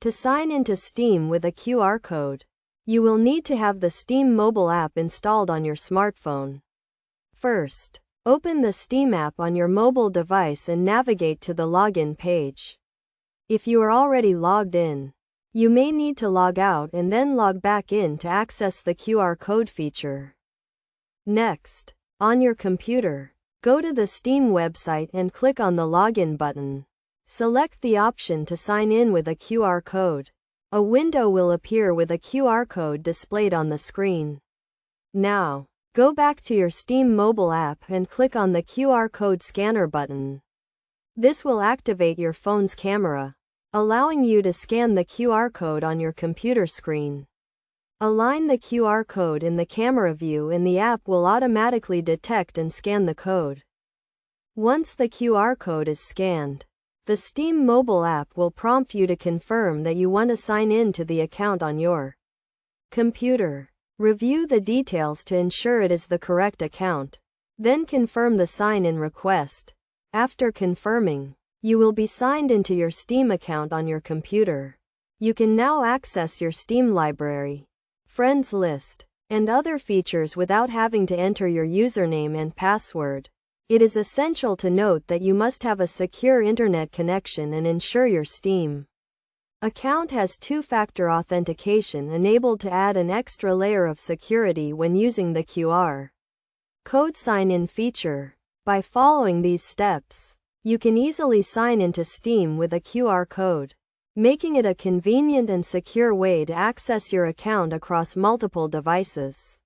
To sign into Steam with a QR code, you will need to have the Steam mobile app installed on your smartphone. First, open the Steam app on your mobile device and navigate to the login page. If you are already logged in, you may need to log out and then log back in to access the QR code feature. Next, on your computer, go to the Steam website and click on the Login button. Select the option to sign in with a QR code. A window will appear with a QR code displayed on the screen. Now, go back to your Steam mobile app and click on the QR code scanner button. This will activate your phone's camera, allowing you to scan the QR code on your computer screen. Align the QR code in the camera view and the app will automatically detect and scan the code. Once the QR code is scanned, the Steam mobile app will prompt you to confirm that you want to sign in to the account on your computer. Review the details to ensure it is the correct account. Then confirm the sign-in request. After confirming, you will be signed into your Steam account on your computer. You can now access your Steam library, friends list, and other features without having to enter your username and password. It is essential to note that you must have a secure internet connection and ensure your Steam account has two-factor authentication enabled to add an extra layer of security when using the QR code sign-in feature. By following these steps, you can easily sign into Steam with a QR code, making it a convenient and secure way to access your account across multiple devices.